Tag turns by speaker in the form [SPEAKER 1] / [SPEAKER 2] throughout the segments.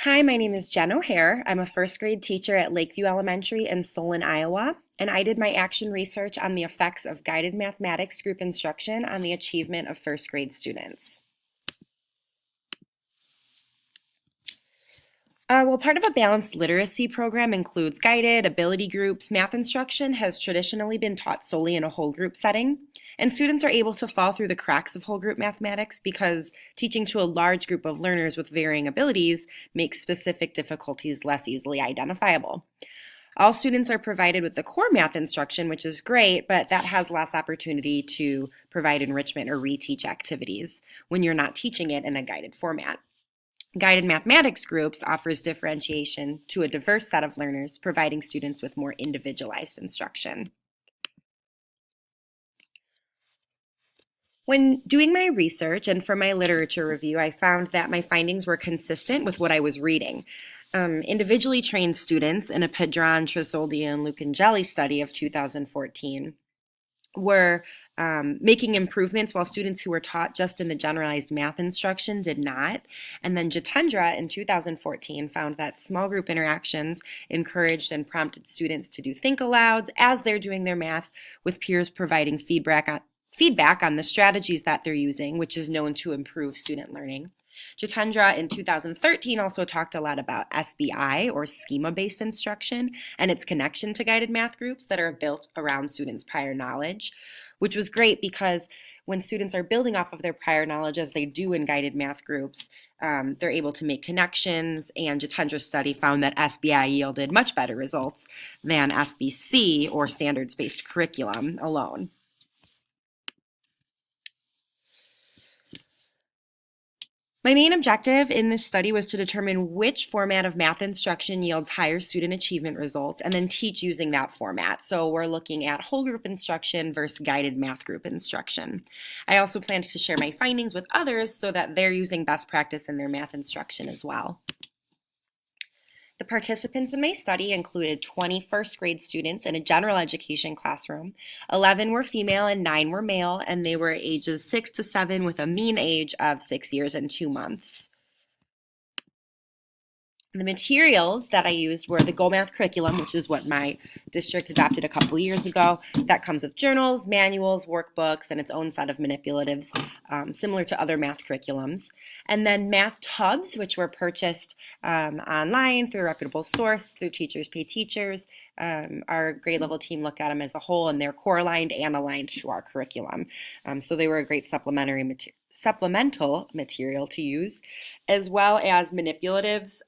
[SPEAKER 1] Hi, my name is Jen O'Hare. I'm a first grade teacher at Lakeview Elementary in Solon, Iowa, and I did my action research on the effects of guided mathematics group instruction on the achievement of first grade students. Part of a balanced literacy program includes guided, ability groups. Math instruction has traditionally been taught solely in a whole group setting, and students are able to fall through the cracks of whole group mathematics because teaching to a large group of learners with varying abilities makes specific difficulties less easily identifiable. All students are provided with the core math instruction, which is great, but that has less opportunity to provide enrichment or reteach activities when you're not teaching it in a guided format. Guided mathematics groups offers differentiation to a diverse set of learners, providing students with more individualized instruction. When doing my research and for my literature review, I found that my findings were consistent with what I was reading. Individually trained students in a Pedron, Tresoldi, and Lucangeli study of 2014 were making improvements while students who were taught just in the generalized math instruction did not. And then Jitendra in 2014 found that small group interactions encouraged and prompted students to do think alouds as they're doing their math, with peers providing feedback on the strategies that they're using, which is known to improve student learning. Jitendra in 2013 also talked a lot about SBI, or schema-based instruction, and its connection to guided math groups that are built around students' prior knowledge, which was great because when students are building off of their prior knowledge, as they do in guided math groups, they're able to make connections, and Jitendra's study found that SBI yielded much better results than SBC, or standards-based curriculum, alone. My main objective in this study was to determine which format of math instruction yields higher student achievement results and then teach using that format. So we're looking at whole group instruction versus guided math group instruction. I also plan to share my findings with others so that they're using best practice in their math instruction as well. The participants in my study included 20 first grade students in a general education classroom. 11 were female and 9 were male, and they were ages 6 to 7 with a mean age of 6 years and 2 months. The materials that I used were the Go Math curriculum, which is what my district adopted a couple years ago. That comes with journals, manuals, workbooks, and its own set of manipulatives, similar to other math curriculums. And then math tubs, which were purchased online through a reputable source, through Teachers Pay Teachers. Our grade level team looked at them as a whole, and they're core aligned and aligned to our curriculum. So they were a great supplemental material to use, as well as manipulatives,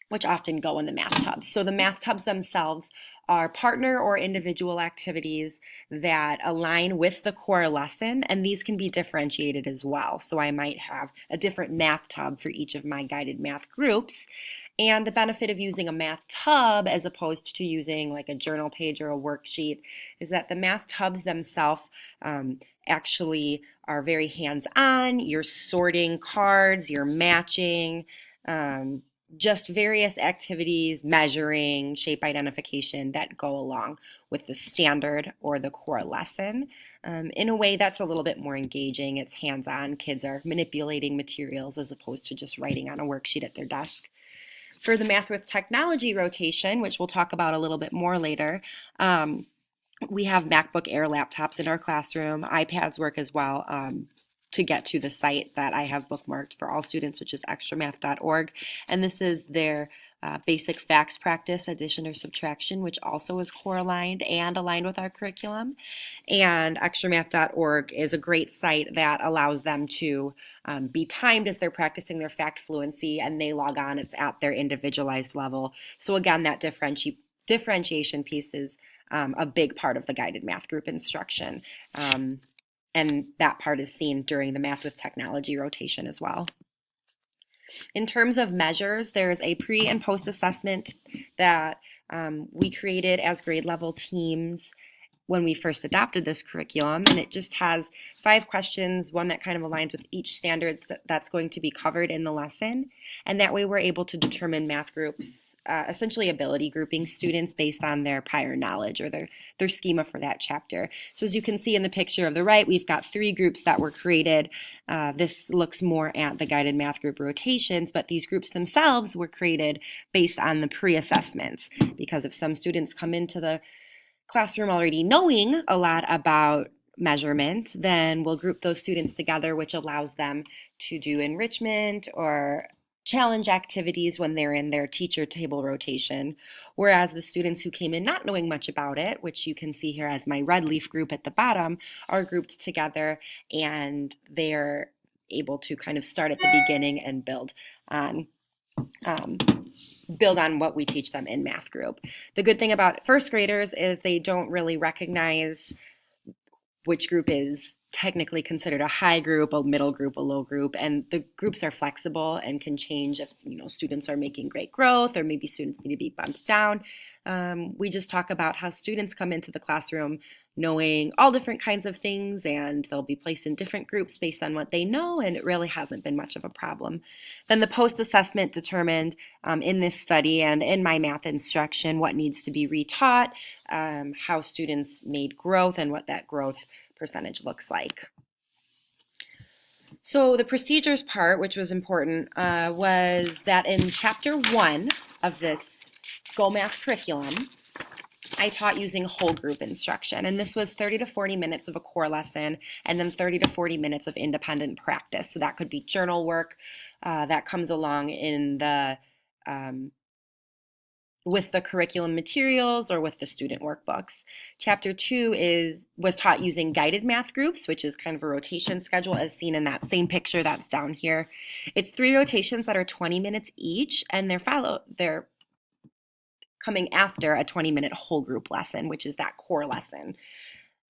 [SPEAKER 1] which often go in the math tubs. So the math tubs themselves are partner or individual activities that align with the core lesson, and these can be differentiated as well. So I might have a different math tub for each of my guided math groups. And the benefit of using a math tub as opposed to using like a journal page or a worksheet is that the math tubs themselves actually are very hands-on. You're sorting cards, you're matching, just various activities, measuring, shape identification that go along with the standard or the core lesson in a way that's a little bit more engaging. It's hands-on. Kids are manipulating materials as opposed to just writing on a worksheet at their desk. For the Math with Technology rotation, which we'll talk about a little bit more later, we have MacBook Air laptops in our classroom. iPads work as well. To get to the site that I have bookmarked for all students, which is extramath.org. And this is their basic facts practice, addition or subtraction, which also is core aligned and aligned with our curriculum. And extramath.org is a great site that allows them to be timed as they're practicing their fact fluency, and they log on. It's at their individualized level. So again, that differentiation piece is a big part of the guided math group instruction. And that part is seen during the Math with Technology rotation as well. In terms of measures, there's a pre and post assessment that we created as grade level teams when we first adopted this curriculum, and it just has 5 questions, one that kind of aligns with each standard that's going to be covered in the lesson, and that way we're able to determine math groups essentially ability grouping students based on their prior knowledge or their schema for that chapter. So as you can see in the picture of the right, we've got 3 groups that were created. This looks more at the guided math group rotations, but these groups themselves were created based on the pre-assessments, because if some students come into the classroom already knowing a lot about measurement, then we'll group those students together, which allows them to do enrichment or challenge activities when they're in their teacher table rotation. Whereas the students who came in not knowing much about it, which you can see here as my red leaf group at the bottom, are grouped together and they're able to kind of start at the beginning and um, build on what we teach them in math group. The good thing about first graders is they don't really recognize which group is technically considered a high group, a middle group, a low group, and the groups are flexible and can change if students are making great growth or maybe students need to be bumped down. We just talk about how students come into the classroom knowing all different kinds of things, and they'll be placed in different groups based on what they know, and it really hasn't been much of a problem. Then the post-assessment determined in this study and in my math instruction what needs to be retaught, how students made growth, and what that growth percentage looks like. So the procedures part, which was important, was that in chapter 1 of this Go Math curriculum, I taught using whole group instruction, and this was 30 to 40 minutes of a core lesson and then 30 to 40 minutes of independent practice. So that could be journal work that comes along in the with the curriculum materials or with the student workbooks. Chapter 2 was taught using guided math groups, which is kind of a rotation schedule as seen in that same picture that's down here. It's 3 rotations that are 20 minutes each, and they're coming after a 20-minute whole group lesson, which is that core lesson.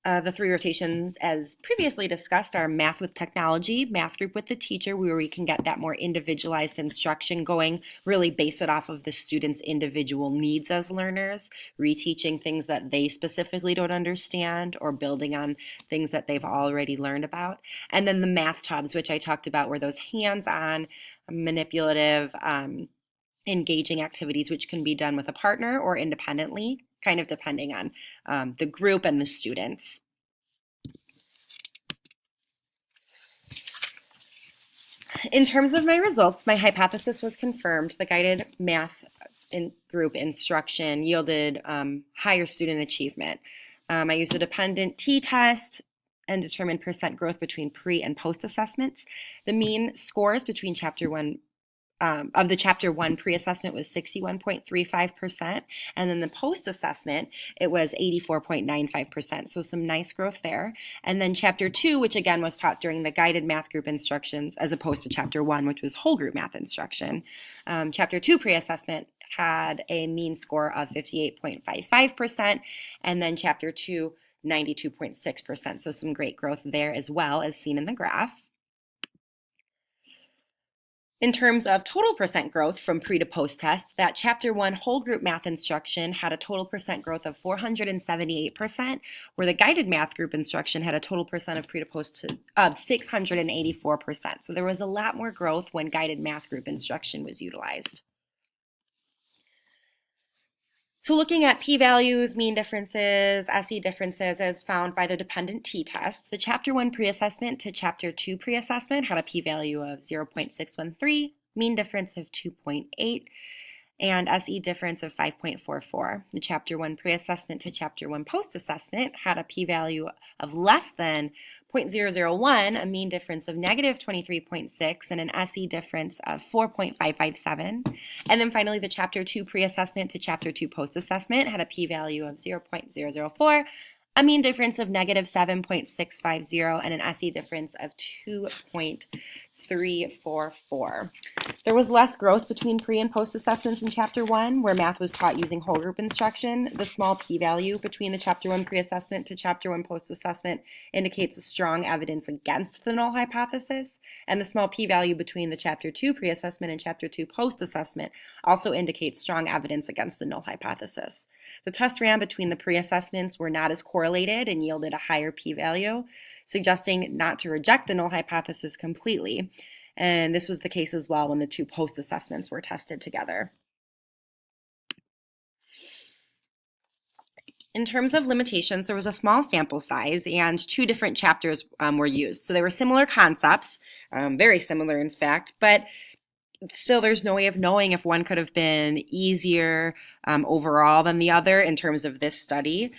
[SPEAKER 1] The 3 rotations, as previously discussed, are math with technology, math group with the teacher, where we can get that more individualized instruction going, really base it off of the students' individual needs as learners, reteaching things that they specifically don't understand or building on things that they've already learned about. And then the math tubs, which I talked about, were those hands-on, manipulative, engaging activities, which can be done with a partner or independently, kind of depending on the group and the students. In terms of my results, my hypothesis was confirmed. The guided math group instruction yielded higher student achievement. I used a dependent t-test and determined percent growth between pre and post assessments. The mean scores between chapter 1 of the chapter 1 pre-assessment was 61.35%, and then the post-assessment, it was 84.95%, so some nice growth there. And then chapter 2, which again was taught during the guided math group instructions, as opposed to chapter 1, which was whole group math instruction. Chapter 2 pre-assessment had a mean score of 58.55%, and then chapter 2, 92.6%, so some great growth there as well, as seen in the graph. In terms of total percent growth from pre to post test, that chapter 1 whole group math instruction had a total percent growth of 478%, where the guided math group instruction had a total percent of pre to post of 684%. So there was a lot more growth when guided math group instruction was utilized. So looking at p-values, mean differences, SE differences as found by the dependent t-test, the chapter 1 pre-assessment to chapter 2 pre-assessment had a p-value of 0.613, mean difference of 2.8, and SE difference of 5.44. The chapter 1 pre-assessment to chapter 1 post-assessment had a p-value of less than 0.001, a mean difference of negative 23.6, and an SE difference of 4.557. And then finally, the chapter 2 pre-assessment to chapter 2 post-assessment had a p-value of 0.004, a mean difference of negative 7.650, and an SE difference of 2.344. There was less growth between pre and post assessments in chapter 1, where math was taught using whole group instruction. The small p-value between the chapter 1 pre-assessment to chapter 1 post-assessment indicates a strong evidence against the null hypothesis, and the small p-value between the chapter 2 pre-assessment and chapter 2 post-assessment also indicates strong evidence against the null hypothesis. The test ran between the pre-assessments were not as correlated and yielded a higher p-value, suggesting not to reject the null hypothesis completely. And this was the case as well when the 2 post-assessments were tested together. In terms of limitations, there was a small sample size and two different chapters were used. So they were similar concepts, very similar in fact, but still there's no way of knowing if one could have been easier overall than the other in terms of this study.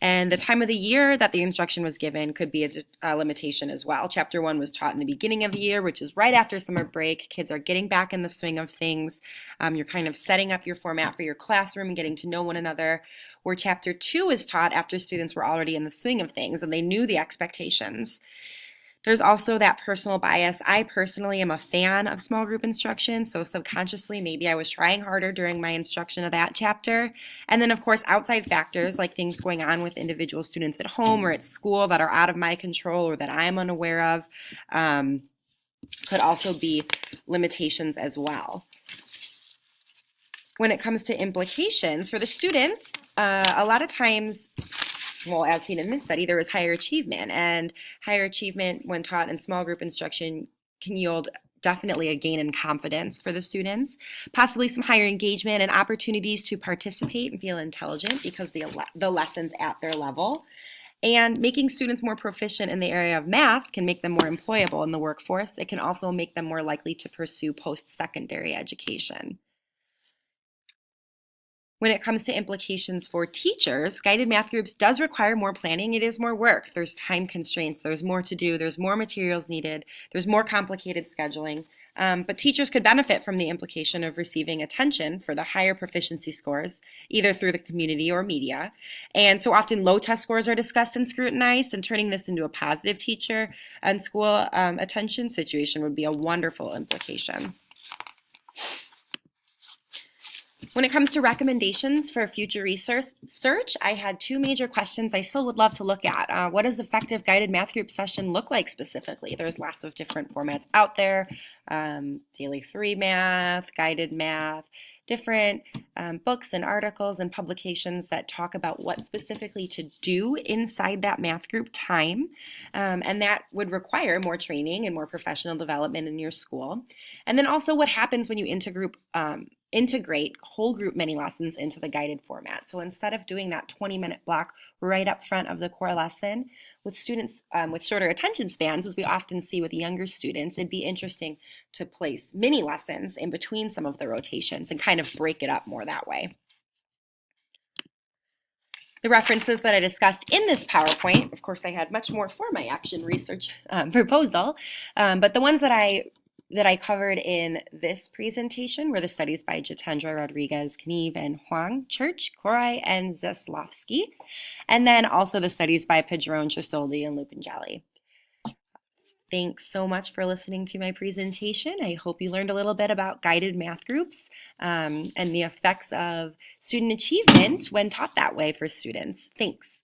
[SPEAKER 1] And the time of the year that the instruction was given could be a limitation as well. Chapter 1 was taught in the beginning of the year, which is right after summer break. Kids are getting back in the swing of things. You're kind of setting up your format for your classroom and getting to know one another. Where Chapter 2 was taught after students were already in the swing of things and they knew the expectations. There's also that personal bias. I personally am a fan of small group instruction, so subconsciously maybe I was trying harder during my instruction of that chapter. And then of course outside factors like things going on with individual students at home or at school that are out of my control or that I'm unaware of could also be limitations as well. When it comes to implications for the students, a lot of times, well, as seen in this study, there was higher achievement, and higher achievement when taught in small group instruction can yield definitely a gain in confidence for the students, possibly some higher engagement and opportunities to participate and feel intelligent because the lesson's at their level. And making students more proficient in the area of math can make them more employable in the workforce. It can also make them more likely to pursue post-secondary education. When it comes to implications for teachers, guided math groups does require more planning. It is more work. There's time constraints. There's more to do. There's more materials needed. There's more complicated scheduling. But teachers could benefit from the implication of receiving attention for the higher proficiency scores, either through the community or media. And so often low test scores are discussed and scrutinized, and turning this into a positive teacher and school attention situation would be a wonderful implication. When it comes to recommendations for future research, I had two major questions I still would love to look at. What does effective guided math group session look like specifically? There's lots of different formats out there, daily 3 math, guided math, different books and articles and publications that talk about what specifically to do inside that math group time. And that would require more training and more professional development in your school. And then also what happens when you integrate whole group mini lessons into the guided format. So instead of doing that 20-minute block right up front of the core lesson, with students with shorter attention spans, as we often see with younger students, it'd be interesting to place mini lessons in between some of the rotations and kind of break it up more that way. The references that I discussed in this PowerPoint, of course I had much more for my action research proposal, but the ones that I covered in this presentation were the studies by Jitendra Rodriguez, Knieve, and Huang, Church, Korai, and Zaslavsky, and then also the studies by Padron, Chisoldi, and Lucangeli. Thanks so much for listening to my presentation. I hope you learned a little bit about guided math groups and the effects of student achievement when taught that way for students. Thanks.